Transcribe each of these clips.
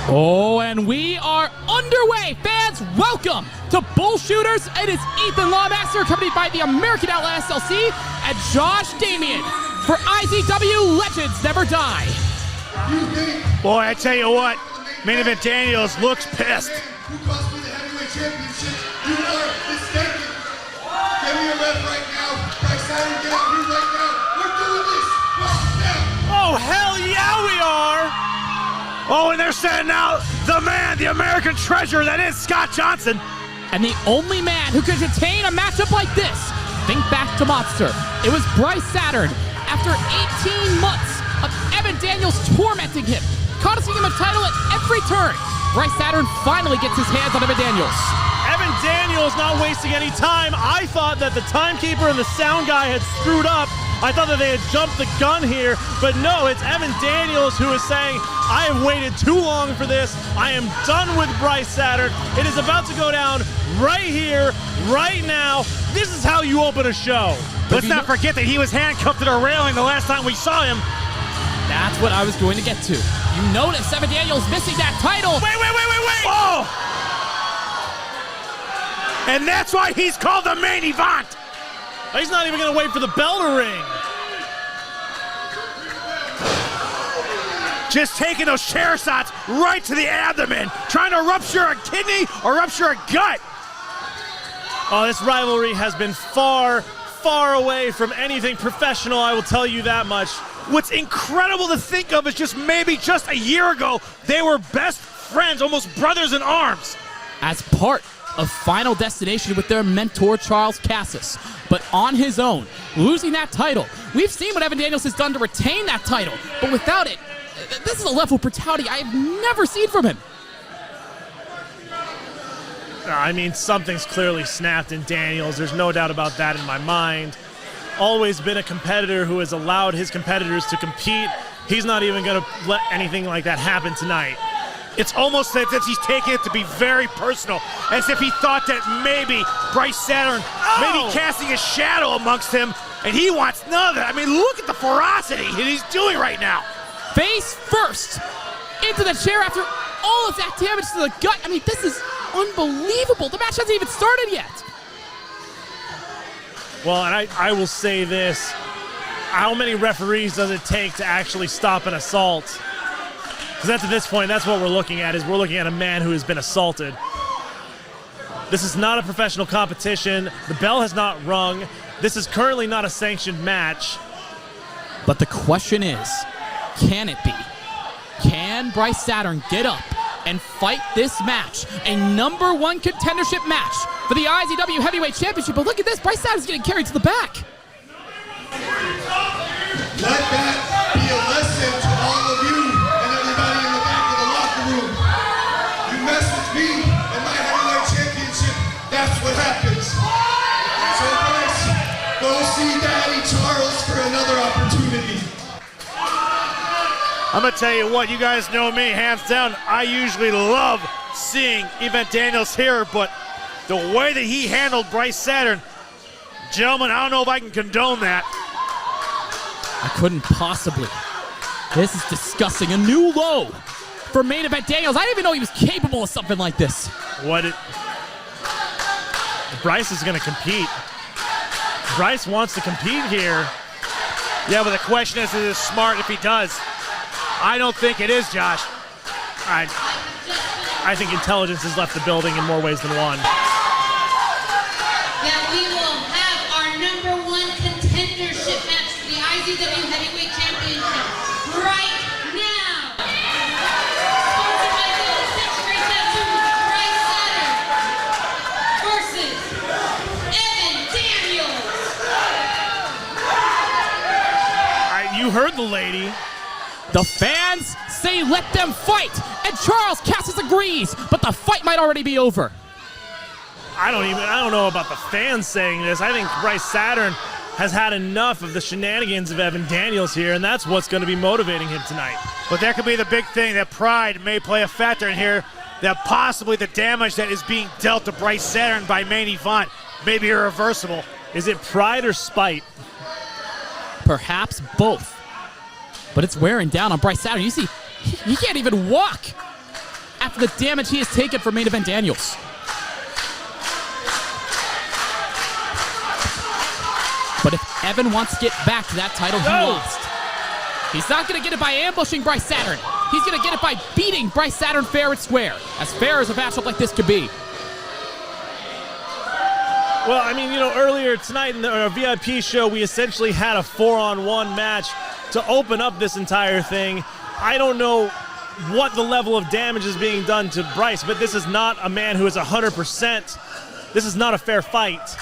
Oh, and we are underway. Fans, welcome to Bullshooters. It is Ethan Lawmaster, accompanied by the American Outlaw SLC and Josh Damien for IZW Legends Never Die. Boy, I tell you what, Main Event Daniels looks pissed. Who cost me the heavyweight championship? You are mistaken. Give me a ref right now. Bryce Saturn, get out here right now. We're doing this right now. Oh, hell yeah, we are! Oh, and they're sending out the man, the American treasure that is Scott Johnson. And the only man who could contain a matchup like this, think back to Monster. It was Bryce Saturn. After 18 months of Evan Daniels tormenting him, costing him a title at every turn, Bryce Saturn finally gets his hands on Evan Daniels. Evan Daniels not wasting any time. I thought that the timekeeper and the sound guy had screwed up. I thought that they had jumped the gun here, but no, it's Evan Daniels who is saying, I have waited too long for this. I am done with Bryce Saturn. It is about to go down right here, right now. This is how you open a show. Let's not forget that he was handcuffed to the railing the last time we saw him. That's what I was going to get to. You notice Evan Daniels missing that title. Wait! Oh! And that's why he's called the main event. He's not even going to wait for the bell to ring. Just taking those chair shots right to the abdomen, trying to rupture a kidney or rupture a gut. Oh, this rivalry has been far, far away from anything professional, I will tell you that much. What's incredible to think of is just a year ago, they were best friends, almost brothers in arms. As part of Final Destination with their mentor, Charles Cassis. But on his own, losing that title. We've seen what Evan Daniels has done to retain that title, but without it, this is a level of brutality I have never seen from him. I mean, something's clearly snapped in Daniels. There's no doubt about that in my mind. Always been a competitor who has allowed his competitors to compete. He's not even going to let anything like that happen tonight. It's almost as if he's taking it to be very personal, as if he thought that maybe Bryce Saturn maybe casting a shadow amongst him, and he wants none of that. I mean, look at the ferocity that he's doing right now. Face first into the chair after all of that damage to the gut. I mean, this is unbelievable. The match hasn't even started yet. Well, and I will say this. How many referees does it take to actually stop an assault? Because that's at this point, that's what we're looking at, is we're looking at a man who has been assaulted. This is not a professional competition. The bell has not rung. This is currently not a sanctioned match. But the question is, can it be? Can Bryce Saturn get up and fight this match? A #1 contendership match for the IZW Heavyweight Championship. But look at this, Bryce Saturn's getting carried to the back. Let that be a lesson to all of you and everybody in the back of the locker room. You mess with me and my heavyweight championship, that's what happens. So Bryce, go see Daddy Charles for another opportunity. I'm going to tell you what, you guys know me, hands down, I usually love seeing Evan Daniels here, but the way that he handled Bryce Saturn, gentlemen, I don't know if I can condone that. I couldn't possibly. This is disgusting. A new low for Main Event Daniels. I didn't even know he was capable of something like this. Bryce is going to compete. Bryce wants to compete here. Yeah, but the question is it smart if he does? I don't think it is, Josh. I think intelligence has left the building in more ways than one. That we will have our #1 contendership match for the IZW Heavyweight Championship right now. Sponsored by the Century Tattoo, Bryce Saturn versus Evan Daniels. You heard the lady. The fans say let them fight, and Charles Cassis agrees, but the fight might already be over. I don't know about the fans saying this. I think Bryce Saturn has had enough of the shenanigans of Evan Daniels here, and that's what's going to be motivating him tonight. But that could be the big thing, that pride may play a factor in here, that possibly the damage that is being dealt to Bryce Saturn by Main Event may be irreversible. Is it pride or spite? Perhaps both. But it's wearing down on Bryce Saturn. You see, he can't even walk. after the damage he has taken from Main Event Daniels. But if Evan wants to get back to that title he lost, he's not going to get it by ambushing Bryce Saturn. He's going to get it by beating Bryce Saturn fair and square, as fair as a matchup like this could be. Well, I mean, earlier tonight in our VIP show, we essentially had a 4-on-1 match to open up this entire thing. I don't know what the level of damage is being done to Bryce, but this is not a man who is 100%. This is not a fair fight.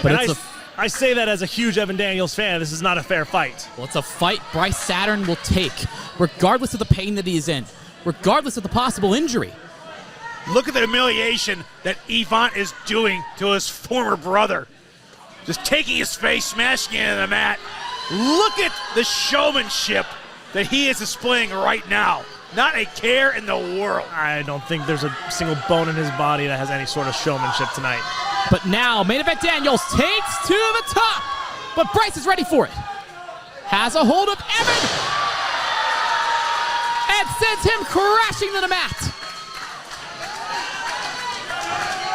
But and I say that as a huge Evan Daniels fan. This is not a fair fight. Well, it's a fight Bryce Saturn will take, regardless of the pain that he is in, regardless of the possible injury. Look at the humiliation that Ivan is doing to his former brother. Just taking his face, smashing it into the mat. Look at the showmanship that he is displaying right now. Not a care in the world. I don't think there's a single bone in his body that has any sort of showmanship tonight. But now, Main Event Daniels takes to the top. But Bryce is ready for it. Has a hold of Evan. And sends him crashing to the mat.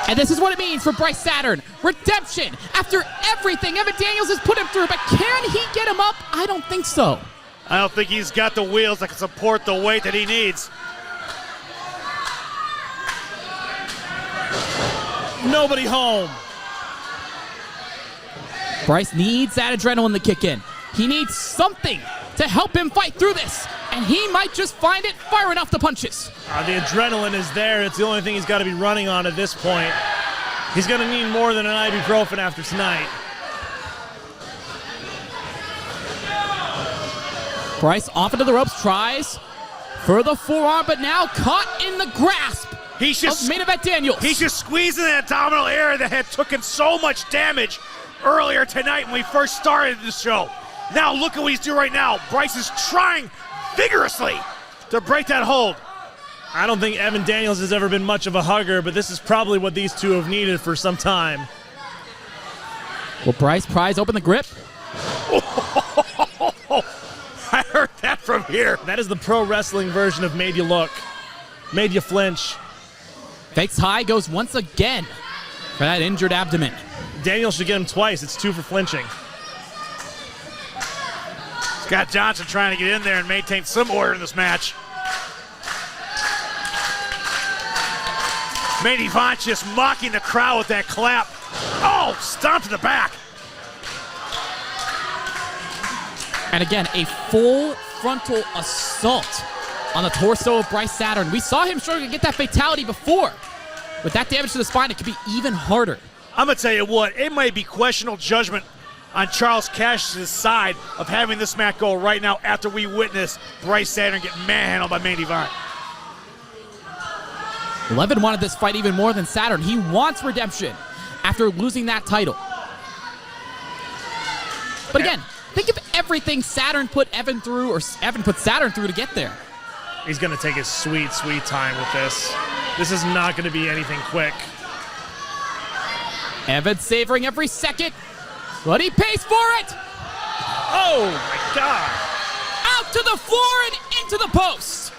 And this is what it means for Bryce Saturn. Redemption after everything Evan Daniels has put him through. But can he get him up? I don't think so. I don't think he's got the wheels that can support the weight that he needs. Nobody home. Bryce needs that adrenaline to kick in. He needs something to help him fight through this. And he might just find it firing off the punches. The adrenaline is there. It's the only thing he's got to be running on at this point. He's going to need more than an ibuprofen after tonight. Bryce off into the ropes, tries for the forearm, but now caught in the grasp of Main Event Daniels. He's just squeezing the abdominal area that had taken so much damage earlier tonight when we first started the show. Now look at what he's doing right now. Bryce is trying vigorously to break that hold. I don't think Evan Daniels has ever been much of a hugger, but this is probably what these two have needed for some time. Will Bryce prise open the grip? I heard that from here. That is the pro wrestling version of made you look. Made you flinch. Fakes high, goes once again for that injured abdomen. Daniels should get him twice. It's 2 for flinching. Scott Johnson trying to get in there and maintain some order in this match. Main Event just mocking the crowd with that clap. Oh, stomp to the back. And again, a full frontal assault on the torso of Bryce Saturn. We saw him struggling to get that fatality before. With that damage to the spine, it could be even harder. I'm going to tell you what, it might be questionable judgment on Charles Cash's side of having this match go right now after we witness Bryce Saturn get manhandled by Main Event. Levin wanted this fight even more than Saturn. He wants redemption after losing that title. But again, think of everything Saturn put Evan through, or Evan put Saturn through to get there. He's going to take his sweet, sweet time with this. This is not going to be anything quick. Evan savoring every second, but he pays for it. Oh, my God. Out to the floor and into the post.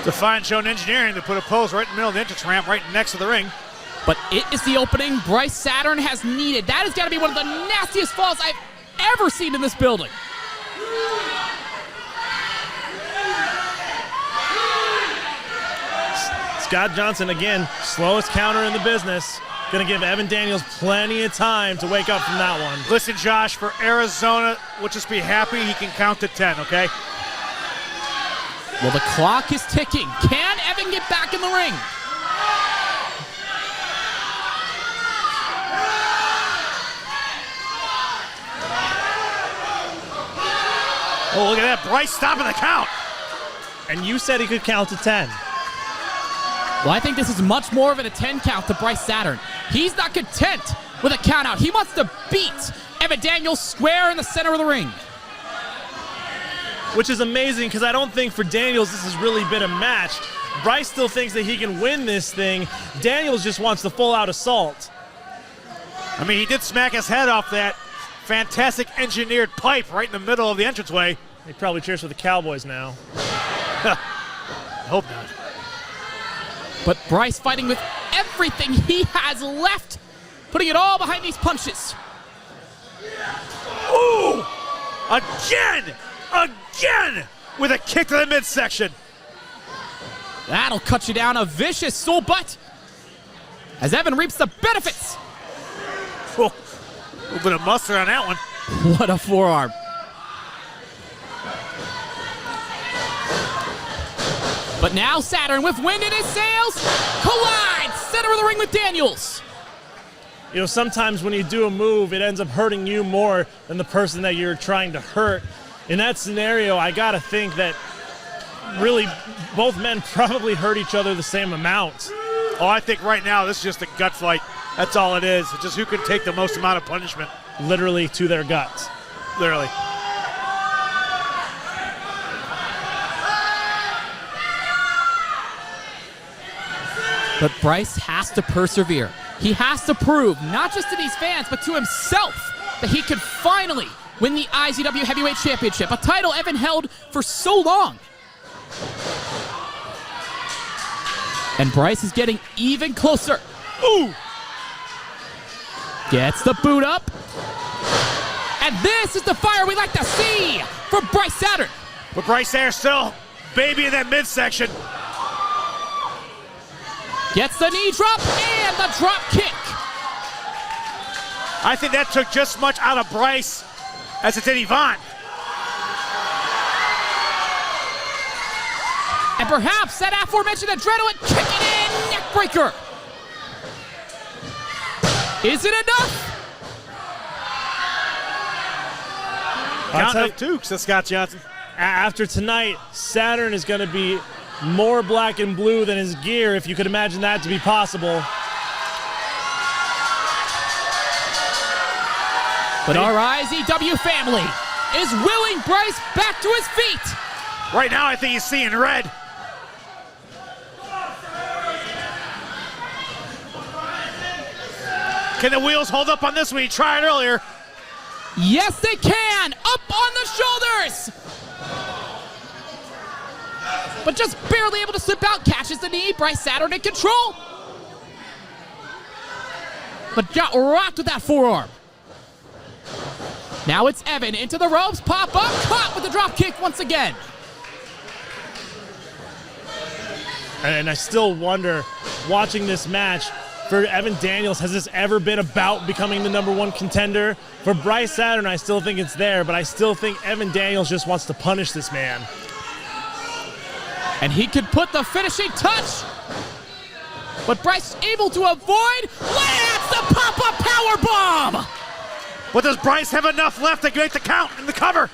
Defiant Shown Engineering to put a post right in the middle of the entrance ramp right next to the ring. But it is the opening Bryce Saturn has needed. That has got to be one of the nastiest falls I've ever seen in this building. Scott Johnson, again, slowest counter in the business. Going to give Evan Daniels plenty of time to wake up from that one. Listen, Josh, for Arizona, we'll just be happy he can count to 10, okay? Well, the clock is ticking. Can Evan get back in the ring? Oh, look at that. Bryce stopping the count. And you said he could count to 10. Well, I think this is much more of a 10 count to Bryce Saturn. He's not content with a count out. He wants to beat Evan Daniels square in the center of the ring. Which is amazing because I don't think for Daniels this has really been a match. Bryce still thinks that he can win this thing. Daniels just wants the full-out assault. I mean, he did smack his head off that fantastic engineered pipe right in the middle of the entranceway. He probably cheers for the Cowboys now. Hope not. But Bryce fighting with everything he has left, putting it all behind these punches. Ooh! Again! With a kick to the midsection. That'll cut you down. A vicious soul butt as Evan reaps the benefits. Oh, a little bit of mustard on that one. What a forearm. But now Saturn, with wind in his sails, collides center of the ring with Daniels. You know, sometimes when you do a move, it ends up hurting you more than the person that you're trying to hurt. In that scenario, I gotta think that really both men probably hurt each other the same amount. Oh, I think right now this is just a gut fight. That's all it is. It's just who can take the most amount of punishment. Literally to their guts. Literally. But Bryce has to persevere. He has to prove, not just to these fans, but to himself, that he could finally win the IZW Heavyweight Championship, a title Evan held for so long. And Bryce is getting even closer. Ooh! Gets the boot up. And this is the fire we like to see from Bryce Saturn. But Bryce there still baby in that midsection. Gets the knee drop and the drop kick. I think that took just as much out of Bryce as it did Yvonne. And perhaps that aforementioned adrenaline kicking in, neckbreaker. Is it enough? Count of two, says Scott Johnson. After tonight, Saturn is going to be more black and blue than his gear, if you could imagine that to be possible. But our IZW family is willing Bryce back to his feet. Right now, I think he's seeing red. Can the wheels hold up on this one? He tried earlier. Yes, they can. Up on the shoulders. But just barely able to slip out. Catches the knee. Bryce Saturn in control. But got rocked with that forearm. Now it's Evan into the ropes. Pop up. Caught with the drop kick once again. And I still wonder, watching this match, for Evan Daniels, has this ever been about becoming the #1 contender? For Bryce Saturn, I still think it's there, but I still think Evan Daniels just wants to punish this man. And he could put the finishing touch. But Bryce able to avoid. Lands the pop-up powerbomb. But does Bryce have enough left to make the count in the cover?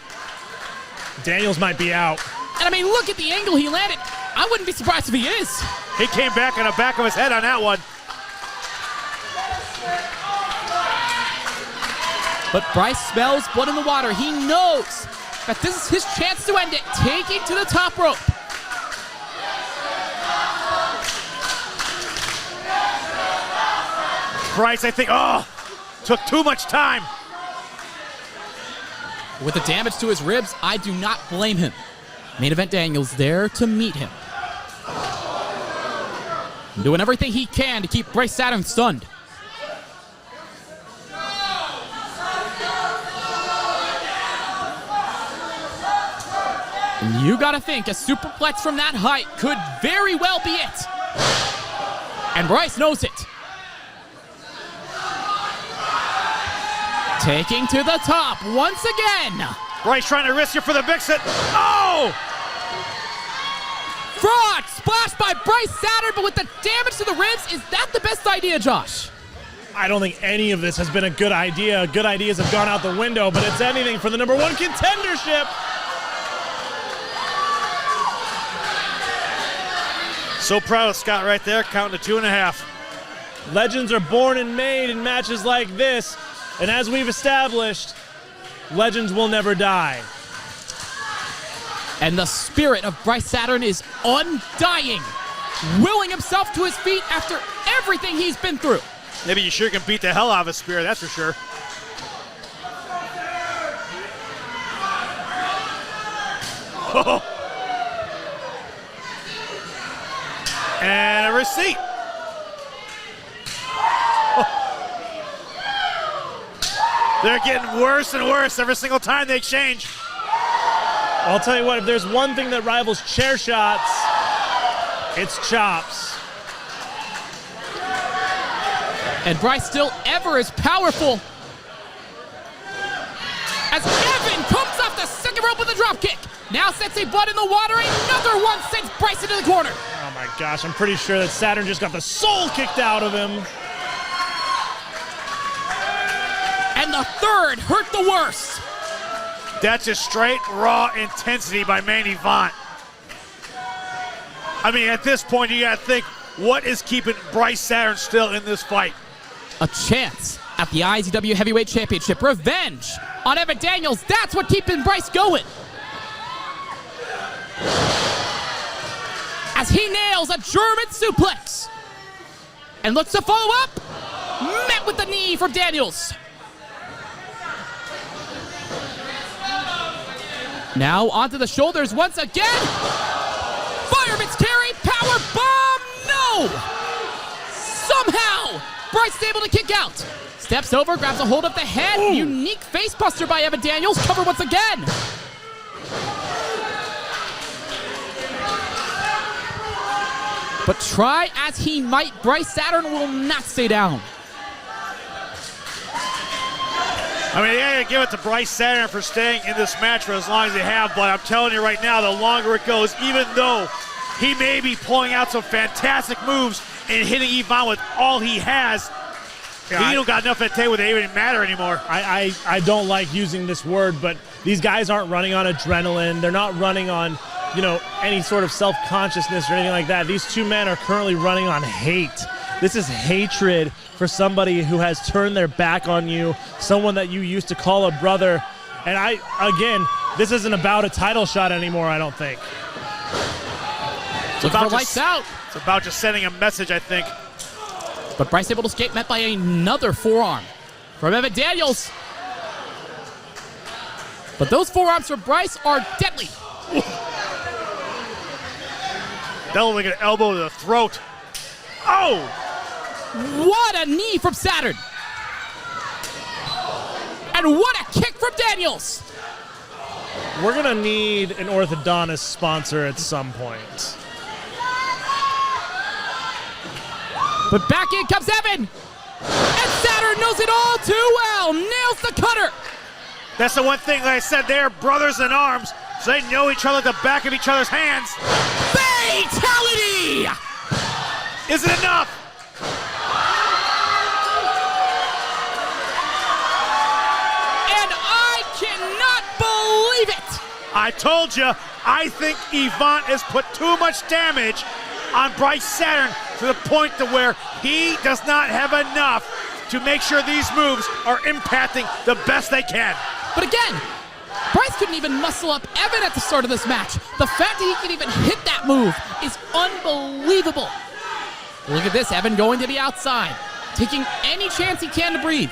Daniels might be out. And I mean, look at the angle he landed. I wouldn't be surprised if he is. He came back on the back of his head on that one. But Bryce smells blood in the water. He knows that this is his chance to end it, taking to the top rope. Bryce, I think, took too much time. With the damage to his ribs, I do not blame him. Main Event Daniels there to meet him. Doing everything he can to keep Bryce Saturn stunned. And you gotta think, a superplex from that height could very well be it. And Bryce knows it. Taking to the top once again. Bryce trying to risk it for the big set. Oh! Frog splashed by Bryce Saturn, but with the damage to the ribs, is that the best idea, Josh? I don't think any of this has been a good idea. Good ideas have gone out the window, but it's anything for the #1 contendership. So proud of Scott right there, counting to 2.5. Legends are born and made in matches like this, and as we've established, legends will never die. And the spirit of Bryce Saturn is undying, willing himself to his feet after everything he's been through. Maybe you sure can beat the hell out of his spear, that's for sure. Oh. And a receipt. Oh. They're getting worse and worse every single time they exchange. I'll tell you what, if there's one thing that rivals chair shots, it's chops. And Bryce still ever is powerful. As Evan comes off the second rope with a drop kick. Now sets a butt in the water. Another one sends Bryce into the corner. Oh my gosh, I'm pretty sure that Saturn just got the soul kicked out of him. And the third hurt the worst. That's just straight raw intensity by main event. I mean, at this point, you got to think, what is keeping Bryce Saturn still in this fight? A chance at the IZW Heavyweight Championship. Revenge on Evan Daniels. That's what keeping Bryce going. As he nails a German suplex. And looks to follow up. Met with the knee from Daniels. Now onto the shoulders once again. Fireman's carry, power bomb, no! Somehow, Bryce is able to kick out. Steps over, grabs a hold of the head. Ooh. Unique face buster by Evan Daniels, cover once again. But try as he might, Bryce Saturn will not stay down. I mean, yeah, you give it to Bryce Saturn for staying in this match for as long as they have, but I'm telling you right now, the longer it goes, even though he may be pulling out some fantastic moves and hitting Ivan with all he has, he don't got enough to take where they even matter anymore. I don't like using this word, but these guys aren't running on adrenaline. They're not running on, any sort of self-consciousness or anything like that. These two men are currently running on hate. This is hatred for somebody who has turned their back on you, someone that you used to call a brother. And this isn't about a title shot anymore, I don't think. It's about lights out. It's about just sending a message, I think. But Bryce able to escape, met by another forearm from Evan Daniels. But those forearms for Bryce are deadly. That'll like an elbow to the throat. Oh! What a knee from Saturn. And what a kick from Daniels. We're going to need an orthodontist sponsor at some point. But back in comes Evan. And Saturn knows it all too well. Nails the cutter. That's the one thing that I said, they're brothers in arms, so they know each other at the back of each other's hands. Fatality! Is it enough? And I cannot believe it. I told you, I think Ivan has put too much damage on Bryce Saturn to the point to where he does not have enough to make sure these moves are impacting the best they can. But again, Bryce couldn't even muscle up Evan at the start of this match. The fact that he can even hit that move is unbelievable. Look at this, Evan going to the outside, taking any chance he can to breathe.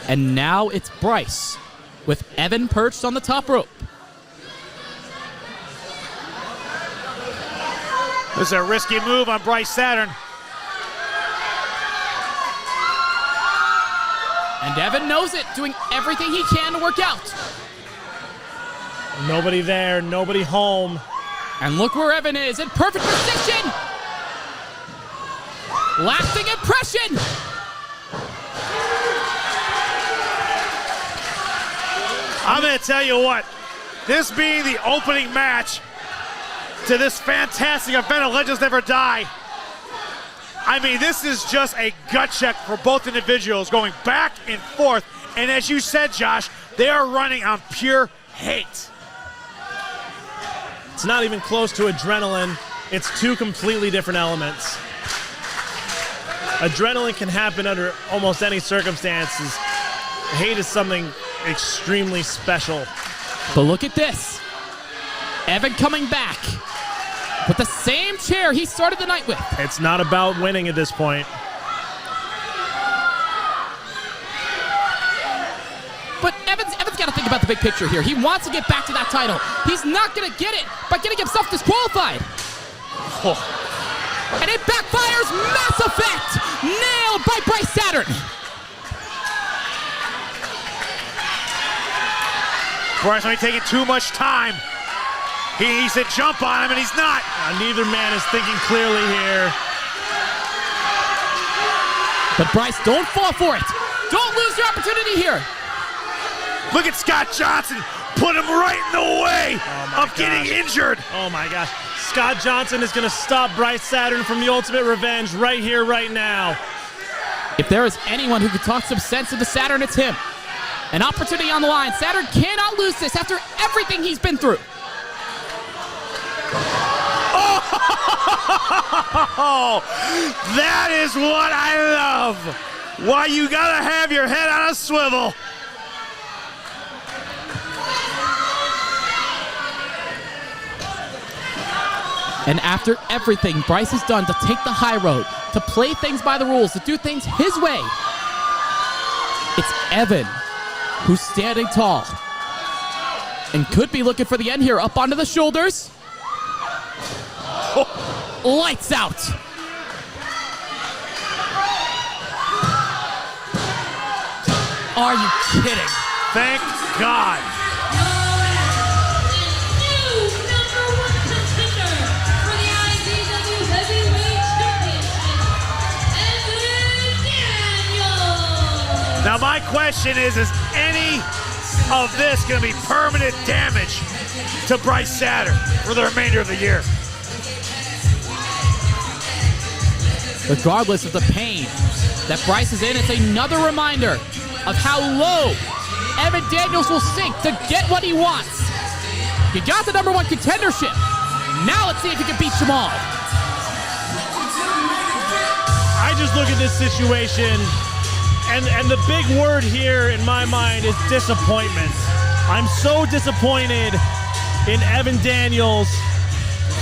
And now it's Bryce with Evan perched on the top rope. This is a risky move on Bryce Saturn. And Evan knows it, doing everything he can to work out. Nobody there, nobody home. And look where Evan is, in perfect position. Lasting impression. I'm going to tell you what, this being the opening match to this fantastic event of Legends Never Die, I mean, this is just a gut check for both individuals going back and forth. And as you said, Josh, they are running on pure hate. It's not even close to adrenaline. It's two completely different elements. Adrenaline can happen under almost any circumstances. Hate is something extremely special. But look at this. Evan coming back. with the same chair he started the night with. It's not about winning at this point. But Evans got to think about the big picture here. He wants to get back to that title. He's not going to get it by getting himself disqualified. Oh. And it backfires. Mass effect. Nailed by Bryce Saturn. Bryce only taking too much time. He said jump on him, and he's not. Neither man is thinking clearly here. But Bryce, don't fall for it. Don't lose your opportunity here. Look at Scott Johnson. Put him right in the way of getting injured. Oh my gosh. Scott Johnson is going to stop Bryce Saturn from the ultimate revenge right here, right now. If there is anyone who could talk some sense into Saturn, it's him. An opportunity on the line. Saturn cannot lose this after everything he's been through. Oh, that is what I love. Why you gotta have your head on a swivel. And after everything Bryce has done to take the high road, to play things by the rules, to do things his way, it's Evan who's standing tall and could be looking for the end here. Up onto the shoulders. Oh, lights out. Are you kidding? Thank God. New number one contender for the IZW Heavyweight Championship, Evan Daniels. Now my question is any of this going to be permanent damage to Bryce Saturn for the remainder of the year? Regardless of the pain that Bryce is in, it's another reminder of how low Evan Daniels will sink to get what he wants. He got the number one contendership. Now let's see if he can beat Jamal. I just look at this situation, and the big word here in my mind is disappointment. I'm so disappointed in Evan Daniels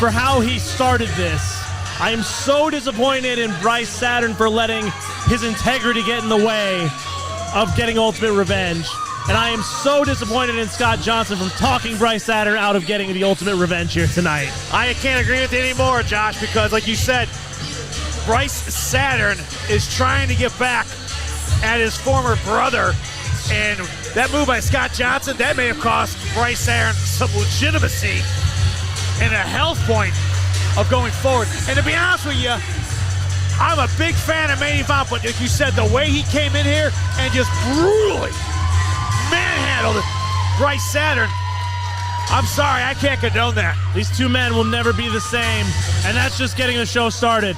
for how he started this. I am so disappointed in Bryce Saturn for letting his integrity get in the way of getting ultimate revenge. And I am so disappointed in Scott Johnson from talking Bryce Saturn out of getting the ultimate revenge here tonight. I can't agree with you anymore, Josh, because like you said, Bryce Saturn is trying to get back at his former brother, and that move by Scott Johnson, that may have cost Bryce Saturn some legitimacy and a health point of going forward. And to be honest with you, I'm a big fan of main event, but like you said, the way he came in here and just brutally manhandled Bryce Saturn, I'm sorry, I can't condone that. These two men will never be the same, and that's just getting the show started.